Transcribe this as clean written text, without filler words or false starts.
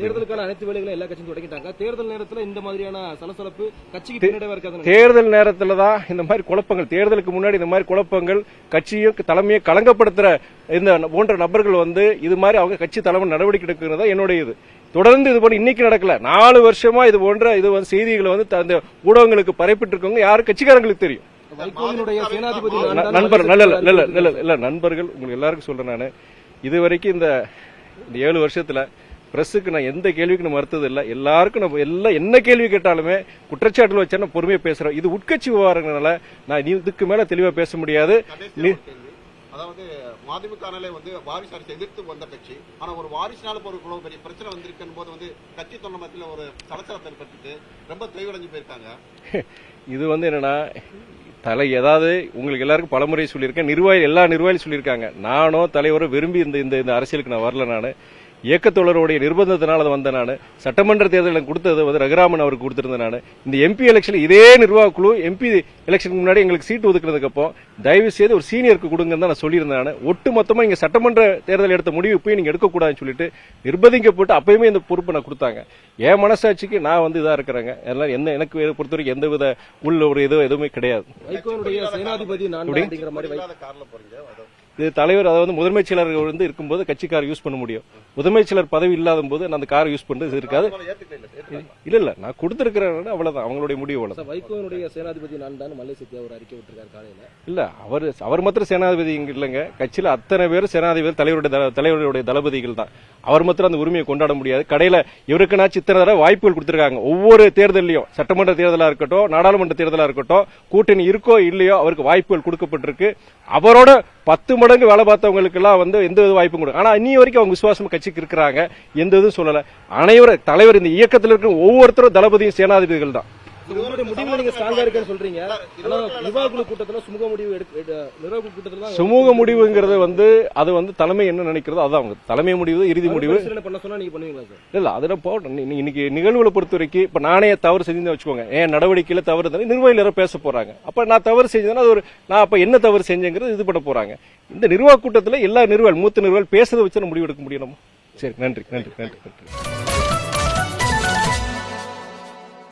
தேர்தலுக்கான அனைத்து வேலைகளும் எல்லா கட்சியும் தொடங்கிட்டாங்க. தேர்தல் நேரத்தில் இந்த மாதிரியான சலசலப்பு கட்சிக்கு பின்னடைவா இருக்காது. தேர்தல் நேரத்தில் தான் இந்த மாதிரி குழப்பங்கள், தேர்தலுக்கு முன்னாடி இந்த மாதிரி குழப்பங்கள் கட்சியும் தலைமையை களங்கப்படுத்துற இந்த போன்ற நபர்கள் இது மாதிரி அவங்க கட்சி தலைமை நடவடிக்கை எடுக்கிறதா என்னுடைய இது. தொடர்ந்து இது போல இன்னைக்கு நடக்கல, 4 வருஷமா இது போன்ற செய்திகளை அந்த ஊடகங்களுக்கு பரப்பிட்டு இருக்கவங்க யாரும் கட்சிக்காரங்களுக்கு தெரியும். நண்பர்கள் உங்களுக்கு எல்லாருக்கும் சொல்றேன். நான் இதுவரைக்கும் இந்த 7 வருஷத்துல பிரஸுக்கு நான் எந்த கேள்விக்கு மறுத்தது இல்லை. எல்லாருக்கும் நம்ம என்ன கேள்வி கேட்டாலுமே குற்றச்சாட்டுல வச்சா பொறுமையா பேசுறோம். இது உட்கட்சி விவகாரங்களால நான் இதுக்கு மேல தெளிவா பேச முடியாது. அதாவது மதிமுகனாலே வாரிசு அரசு எதிர்த்து வந்த கட்சி, ஆனா ஒரு வாரிசுனால ஒரு பெரிய பிரச்சனை வந்திருக்கும் போது கட்சி தொண்டை மத்தியில் ஒரு சலசலத்தை ஏற்பட்டு ரொம்ப தெளிவடைஞ்சு போயிருக்காங்க. இது என்னன்னா ஏதாவது உங்களுக்கு எல்லாருக்கும் பலமுறை சொல்லியிருக்கேன், எல்லா நிர்வாகிகளும் சொல்லியிருக்காங்க. நானோ தலைவரோ விரும்பி இந்த அரசியலுக்கு நான் வரல. நான் இயக்கத்தோழருடைய நிர்பந்தத்தினால் அது வந்த நான் சட்டமன்ற தேர்தலில் கொடுத்தது ரகுராமன் அவருக்கு கொடுத்திருந்தேன். நான் இந்த எம்பி எலெக்ஷன் இதே நிர்வாக குழு எம்பி எலெக்ஷனுக்கு முன்னாடி எங்களுக்கு சீட்டு ஒதுக்குறதுக்கு அப்போ தயவு செய்து ஒரு சீனியருக்கு கொடுங்கன்னு தான் நான் சொல்லியிருந்தேன். ஒட்டு மொத்தமா இங்க சட்டமன்ற தேர்தல் எடுத்த முடிவு இப்பயும் நீங்க எடுக்கக்கூடாதுன்னு சொல்லிட்டு நிர்பந்திக்கப்பட்டு அப்பயுமே இந்த பொறுப்பை நான் கொடுத்தாங்க. என் மனசாட்சிக்கு நான் இதா இருக்கிறேங்க. அதெல்லாம் எனக்கு பொறுத்த வரைக்கும் எந்தவித உள்ள ஒரு எதுவுமே கிடையாது. இது தலைவர், அதாவது முதன்மைச் செயலர் இருக்கும்போது கட்சிக்கார் யூஸ் பண்ண முடியும். முதன்மைச் செயலர் பதவி இல்லாத போது அந்த காரை யூஸ் பண்றது இருக்காது. இல்ல நான் கொடுத்திருக்கிறேன், அவ்வளவுதான் அவங்களுடைய முடிவு. வைகோனுடைய சேனாதிபதி நான் தான் மல்லை சத்யா ஒரு அறிக்கை விட்டுருக்காரு காலையில. இல்ல அவர் மாத்திரம் சேனாதிபதி இல்லைங்க, கட்சியில அத்தனை பேர் சேனாதிபதி தலைவருடைய தளபதிகள் தான். அவர் மாத்திரம் அந்த உரிமையை கொண்டாட முடியாது. கடையில இவருக்குனாச்சு இத்தனை தடவை வாய்ப்புகள் கொடுத்திருக்காங்க. ஒவ்வொரு தேர்தலையும், சட்டமன்ற தேர்தலா இருக்கட்டும், நாடாளுமன்ற தேர்தலா இருக்கட்டும், கூட்டணி இருக்கோ இல்லையோ அவருக்கு வாய்ப்புகள் கொடுக்கப்பட்டிருக்கு. அவரோட 10 மடங்கு வேலை பார்த்தவங்களுக்கு எல்லாம் எந்த வாய்ப்பும் கொடுக்கும். ஆனா இன்னி வரைக்கும் அவங்க விசுவாசம் கட்சிக்கு இருக்கிறாங்க, எந்த இதுவும் சொல்லல. அனைவரும் தலைவர் இந்த இயக்கத்தில் இருக்கிற ஒவ்வொருத்தரும் தளபதியும் சேனாதிபதிகள் தான். சுமூக முடிவுங்கிறது அது தலைமை என்ன நினைக்கிறதோ அதான் அவங்க தலைமை முடிவு, இறுதி முடிவு. இல்ல அதெல்லாம் போட்டோம். இன்னைக்கு நிகழ்வுகளை பொறுத்த வரைக்கும் இப்ப நானே தவறு செஞ்சு வச்சுக்கோங்க, என் நடவடிக்கையில தவறு நிர்வாகிகள் பேச போறாங்க. அப்ப நான் தவறு செஞ்சேன்னா அது நான் அப்ப என்ன தவறு செஞ்சேங்கிறது இது பண்ண போறாங்க. இந்த நிர்வாக கூட்டத்தில் எல்லா மூத்த நிர்வாகிகள் பேசுறதை வச்சு முடிவு எடுக்க முடியணும். சரி, நன்றி.